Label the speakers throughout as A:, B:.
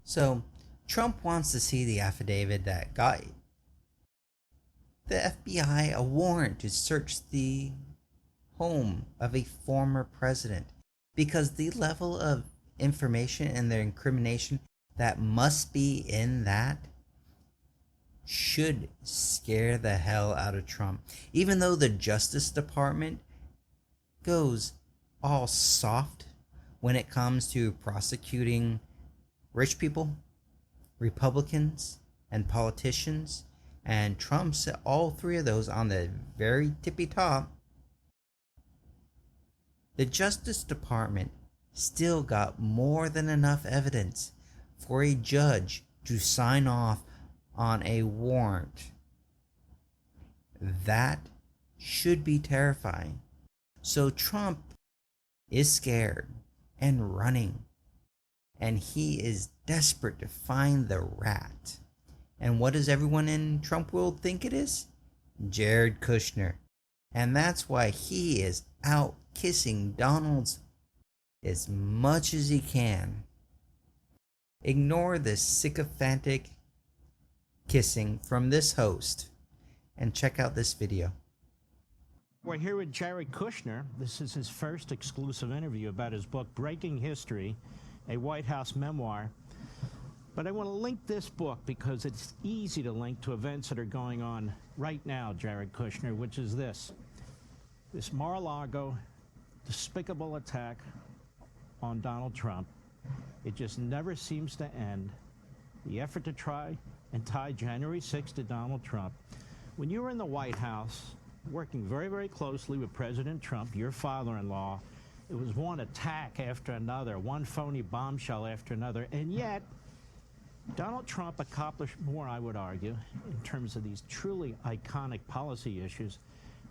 A: So, Trump wants to see the affidavit that got the FBI a warrant to search the home of a former president because the level of information and the incrimination that must be in that should scare the hell out of Trump. Even though the Justice Department goes all soft when it comes to prosecuting rich people, Republicans, and politicians, and Trump's all three of those on the very tippy top, the Justice Department still got more than enough evidence for a judge to sign off on a warrant. That should be terrifying. So Trump is scared and running, and he is desperate to find the rat. And what does everyone in Trump world think it is? Jared Kushner. And that's why he is out kissing Donald's as much as he can. Ignore the sycophantic kissing from this host and check out this video.
B: We're here with Jared Kushner. This is his first exclusive interview about his book, Breaking History, a White House memoir. But I want to link this book because it's easy to link to events that are going on right now, Jared Kushner, which is this Mar-a-Lago despicable attack on Donald Trump. It just never seems to end. The effort to try and tie January 6th to Donald Trump. When you were in the White House, working very, very closely with President Trump, your father-in-law, it was one attack after another, one phony bombshell after another, and yet Donald Trump accomplished more, I would argue, in terms of these truly iconic policy issues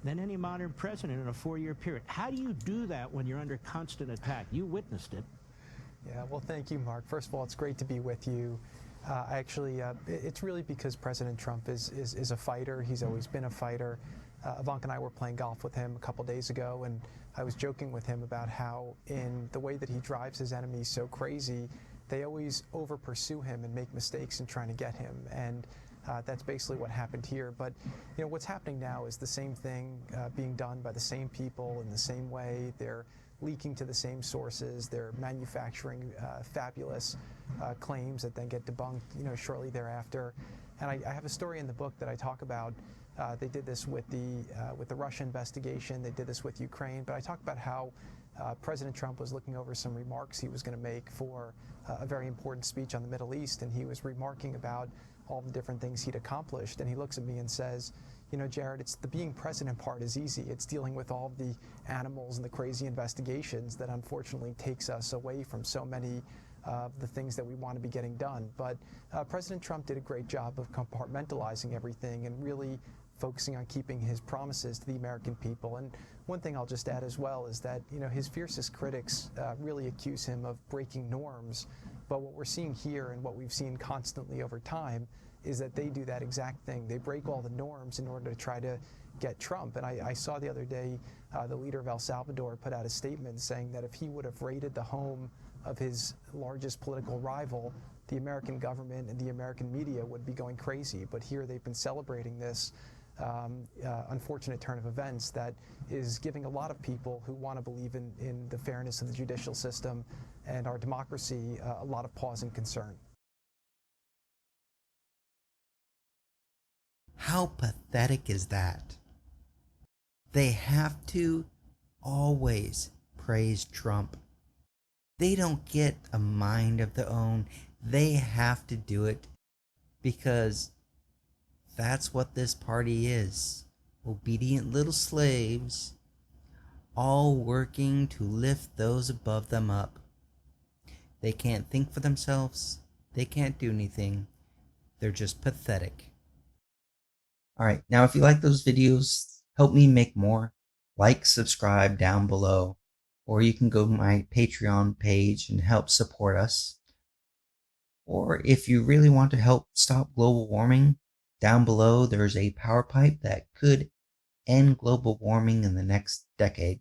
B: than any modern president in a 4-year period. How do you do that when you're under constant attack? You witnessed it.
C: Yeah, well, thank you, Mark. First of all, it's great to be with you. It's really because President Trump is a fighter. He's always been a fighter. Ivanka and I were playing golf with him a couple days ago, and I was joking with him about how in the way that he drives his enemies so crazy, they always over-pursue him and make mistakes in trying to get him. And that's basically what happened here. But you know what's happening now is the same thing being done by the same people in the same way. They're leaking to the same sources. They're manufacturing fabulous claims that then get debunked, shortly thereafter. And I have a story in the book that I talk about. They did this with the Russia investigation. They did this with Ukraine. But I talk about how President Trump was looking over some remarks he was going to make for a very important speech on the Middle East, and he was remarking about all the different things he'd accomplished. And he looks at me and says, Jared, it's the being president part is easy. It's dealing with all the animals and the crazy investigations that unfortunately takes us away from so many of the things that we want to be getting done. But President Trump did a great job of compartmentalizing everything and really focusing on keeping his promises to the American people. And one thing I'll just add as well is that, his fiercest critics really accuse him of breaking norms. But what we're seeing here and what we've seen constantly over time is that they do that exact thing. They break all the norms in order to try to get Trump. And I saw the other day the leader of El Salvador put out a statement saying that if he would have raided the home of his largest political rival, the American government and the American media would be going crazy. But here they've been celebrating this unfortunate turn of events that is giving a lot of people who want to believe in the fairness of the judicial system and our democracy a lot of pause and concern.
A: How pathetic is that? They have to always praise Trump. They don't get a mind of their own. They have to do it because that's what this party is. Obedient little slaves, all working to lift those above them up. They can't think for themselves. They can't do anything. They're just pathetic. Alright, now if you like those videos, help me make more. Like, subscribe down below. Or you can go to my Patreon page and help support us. Or if you really want to help stop global warming, down below there's a power pipe that could end global warming in the next decade.